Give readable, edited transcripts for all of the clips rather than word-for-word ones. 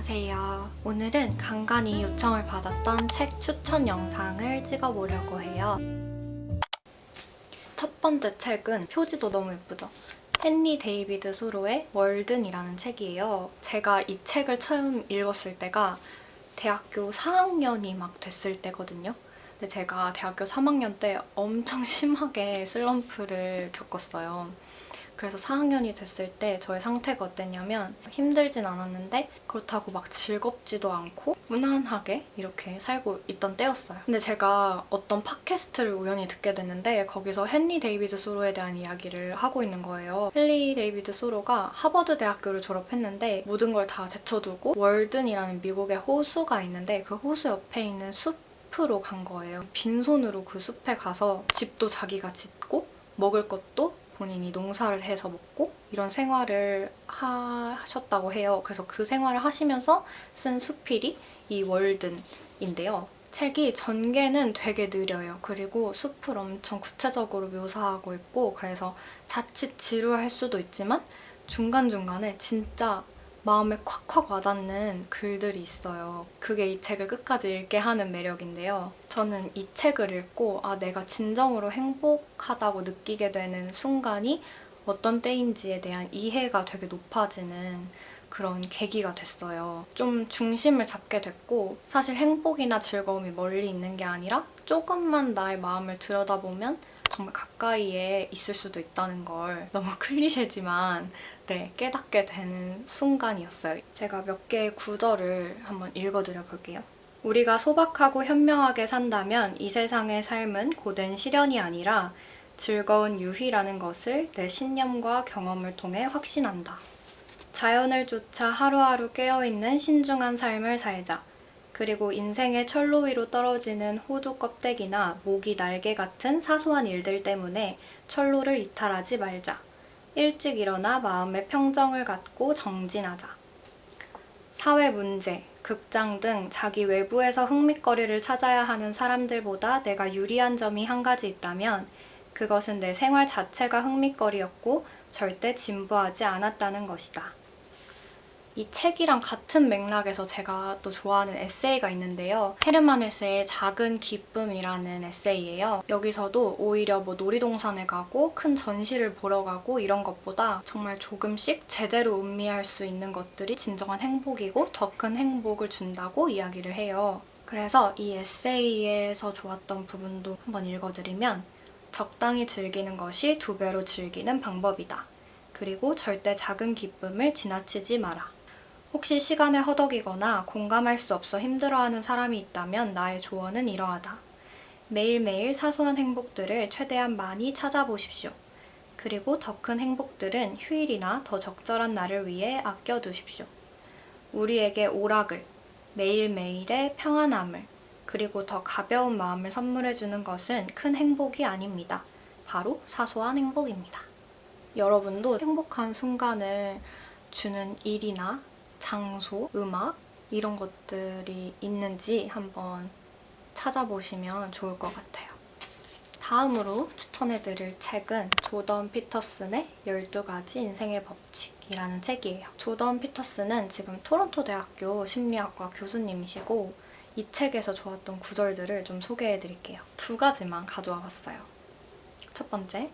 안녕하세요. 오늘은 간간히 요청을 받았던 책 추천 영상을 찍어보려고 해요. 첫 번째 책은 표지도 너무 예쁘죠? 헨리 데이비드 소로의 월든이라는 책이에요. 제가 이 책을 처음 읽었을 때가 대학교 4학년이 막 됐을 때거든요. 근데 제가 대학교 3학년 때 엄청 심하게 슬럼프를 겪었어요. 그래서 4학년이 됐을 때 저의 상태가 어땠냐면 힘들진 않았는데 그렇다고 막 즐겁지도 않고 무난하게 이렇게 살고 있던 때였어요. 근데 제가 어떤 팟캐스트를 우연히 듣게 됐는데 거기서 헨리 데이비드 소로에 대한 이야기를 하고 있는 거예요. 헨리 데이비드 소로가 하버드 대학교를 졸업했는데 모든 걸 다 제쳐두고 월든이라는 미국의 호수가 있는데 그 호수 옆에 있는 숲으로 간 거예요. 빈손으로 그 숲에 가서 집도 자기가 짓고 먹을 것도 본인이 농사를 해서 먹고 이런 생활을 하셨다고 해요. 그래서 그 생활을 하시면서 쓴 수필이 이 월든인데요. 책이 전개는 되게 느려요. 그리고 숲을 엄청 구체적으로 묘사하고 있고 그래서 자칫 지루할 수도 있지만 중간중간에 진짜 마음에 콱콱 와닿는 글들이 있어요. 그게 이 책을 끝까지 읽게 하는 매력인데요. 저는 이 책을 읽고 내가 진정으로 행복하다고 느끼게 되는 순간이 어떤 때인지에 대한 이해가 되게 높아지는 그런 계기가 됐어요. 좀 중심을 잡게 됐고 사실 행복이나 즐거움이 멀리 있는 게 아니라 조금만 나의 마음을 들여다보면 정말 가까이에 있을 수도 있다는 걸 너무 클리셰지만 깨닫게 되는 순간이었어요. 제가 몇 개의 구절을 한번 읽어드려 볼게요. 우리가 소박하고 현명하게 산다면 이 세상의 삶은 고된 시련이 아니라 즐거운 유희라는 것을 내 신념과 경험을 통해 확신한다. 자연을 쫓아 하루하루 깨어있는 신중한 삶을 살자. 그리고 인생의 철로 위로 떨어지는 호두 껍데기나 모기 날개 같은 사소한 일들 때문에 철로를 이탈하지 말자. 일찍 일어나 마음의 평정을 갖고 정진하자. 사회 문제, 극장 등 자기 외부에서 흥미거리를 찾아야 하는 사람들보다 내가 유리한 점이 한 가지 있다면 그것은 내 생활 자체가 흥미거리였고 절대 진부하지 않았다는 것이다. 이 책이랑 같은 맥락에서 제가 또 좋아하는 에세이가 있는데요. 헤르만 헤세의 작은 기쁨이라는 에세이예요. 여기서도 오히려 놀이동산에 가고 큰 전시를 보러 가고 이런 것보다 정말 조금씩 제대로 음미할 수 있는 것들이 진정한 행복이고 더 큰 행복을 준다고 이야기를 해요. 그래서 이 에세이에서 좋았던 부분도 한번 읽어드리면 적당히 즐기는 것이 2배로 즐기는 방법이다. 그리고 절대 작은 기쁨을 지나치지 마라. 혹시 시간을 허덕이거나 공감할 수 없어 힘들어하는 사람이 있다면 나의 조언은 이러하다. 매일매일 사소한 행복들을 최대한 많이 찾아보십시오. 그리고 더 큰 행복들은 휴일이나 더 적절한 날을 위해 아껴두십시오. 우리에게 오락을, 매일매일의 평안함을, 그리고 더 가벼운 마음을 선물해주는 것은 큰 행복이 아닙니다. 바로 사소한 행복입니다. 여러분도 행복한 순간을 주는 일이나 장소, 음악 이런 것들이 있는지 한번 찾아보시면 좋을 것 같아요. 다음으로 추천해드릴 책은 조던 피터슨의 12가지 인생의 법칙이라는 책이에요. 조던 피터슨은 지금 토론토 대학교 심리학과 교수님이시고 이 책에서 좋았던 구절들을 좀 소개해드릴게요. 2가지만 가져와 봤어요. 첫 번째,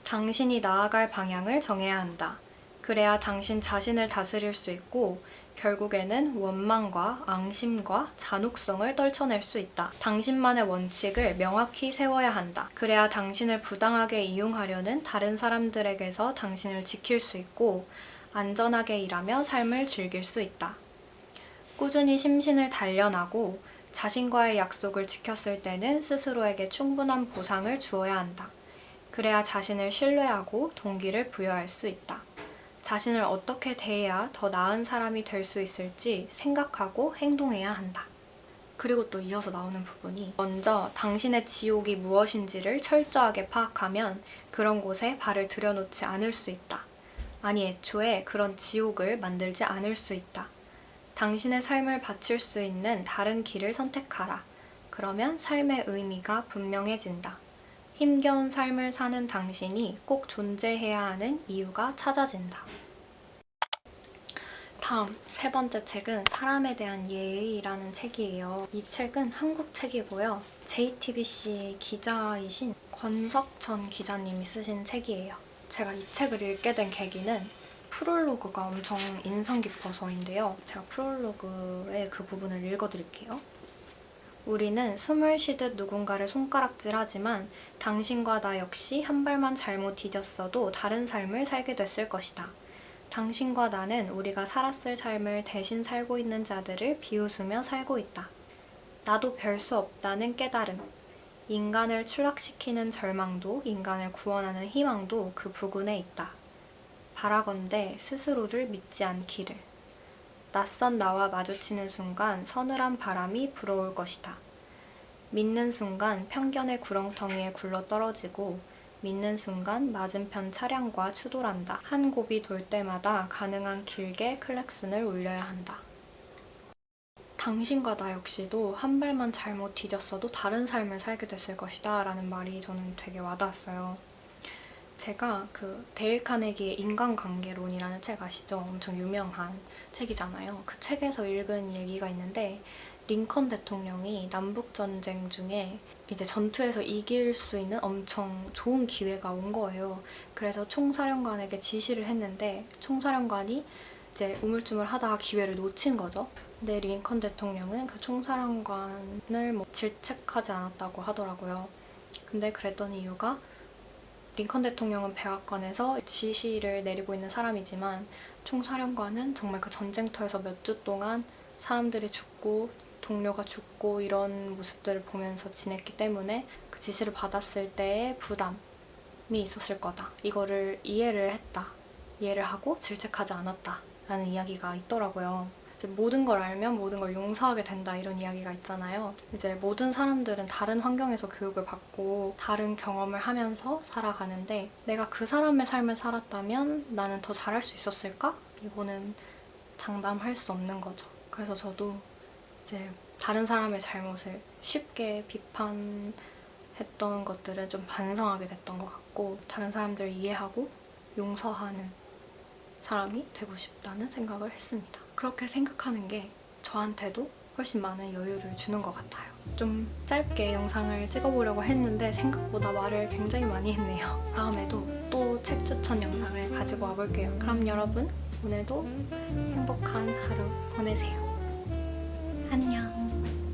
당신이 나아갈 방향을 정해야 한다. 그래야 당신 자신을 다스릴 수 있고 결국에는 원망과 앙심과 잔혹성을 떨쳐낼 수 있다. 당신만의 원칙을 명확히 세워야 한다. 그래야 당신을 부당하게 이용하려는 다른 사람들에게서 당신을 지킬 수 있고 안전하게 일하며 삶을 즐길 수 있다. 꾸준히 심신을 단련하고 자신과의 약속을 지켰을 때는 스스로에게 충분한 보상을 주어야 한다. 그래야 자신을 신뢰하고 동기를 부여할 수 있다. 자신을 어떻게 대해야 더 나은 사람이 될 수 있을지 생각하고 행동해야 한다. 그리고 또 이어서 나오는 부분이 먼저 당신의 지옥이 무엇인지를 철저하게 파악하면 그런 곳에 발을 들여놓지 않을 수 있다. 아니 애초에 그런 지옥을 만들지 않을 수 있다. 당신의 삶을 바칠 수 있는 다른 길을 선택하라. 그러면 삶의 의미가 분명해진다. 힘겨운 삶을 사는 당신이 꼭 존재해야 하는 이유가 찾아진다. 다음 세 번째 책은 사람에 대한 예의라는 책이에요. 이 책은 한국 책이고요. JTBC 기자이신 권석천 기자님이 쓰신 책이에요. 제가 이 책을 읽게 된 계기는 프롤로그가 엄청 인상 깊어서인데요. 제가 프롤로그의 그 부분을 읽어드릴게요. 우리는 숨을 쉬듯 누군가를 손가락질하지만 당신과 나 역시 한 발만 잘못 디뎠어도 다른 삶을 살게 됐을 것이다. 당신과 나는 우리가 살았을 삶을 대신 살고 있는 자들을 비웃으며 살고 있다. 나도 별 수 없다는 깨달음. 인간을 추락시키는 절망도 인간을 구원하는 희망도 그 부근에 있다. 바라건대 스스로를 믿지 않기를. 낯선 나와 마주치는 순간 서늘한 바람이 불어올 것이다. 믿는 순간 편견의 구렁텅이에 굴러떨어지고 믿는 순간 맞은편 차량과 추돌한다. 한 곱이 돌 때마다 가능한 길게 클락슨을 울려야 한다. 당신과 나 역시도 한 발만 잘못 디뎠어도 다른 삶을 살게 됐을 것이다 라는 말이 저는 되게 와닿았어요. 제가 그 데일 카네기의 인간관계론이라는 책 아시죠? 엄청 유명한 책이잖아요. 그 책에서 읽은 얘기가 있는데 링컨 대통령이 남북전쟁 중에 이제 전투에서 이길 수 있는 엄청 좋은 기회가 온 거예요. 그래서 총사령관에게 지시를 했는데 총사령관이 이제 우물쭈물 하다가 기회를 놓친 거죠. 근데 링컨 대통령은 그 총사령관을 뭐 질책하지 않았다고 하더라고요. 근데 그랬던 이유가 링컨 대통령은 백악관에서 지시를 내리고 있는 사람이지만 총사령관은 정말 그 전쟁터에서 몇 주 동안 사람들이 죽고 동료가 죽고 이런 모습들을 보면서 지냈기 때문에 그 지시를 받았을 때의 부담이 있었을 거다. 이거를 이해를 했다. 이해를 하고 질책하지 않았다. 라는 이야기가 있더라고요. 이제 모든 걸 알면 모든 걸 용서하게 된다 이런 이야기가 있잖아요. 이제 모든 사람들은 다른 환경에서 교육을 받고 다른 경험을 하면서 살아가는데 내가 그 사람의 삶을 살았다면 나는 더 잘할 수 있었을까? 이거는 장담할 수 없는 거죠. 그래서 저도 이제 다른 사람의 잘못을 쉽게 비판했던 것들은 좀 반성하게 됐던 것 같고 다른 사람들을 이해하고 용서하는 사람이 되고 싶다는 생각을 했습니다. 그렇게 생각하는 게 저한테도 훨씬 많은 여유를 주는 것 같아요. 좀 짧게 영상을 찍어보려고 했는데 생각보다 말을 굉장히 많이 했네요. 다음에도 또 책 추천 영상을 가지고 와볼게요. 그럼 여러분 오늘도 행복한 하루 보내세요. 안녕.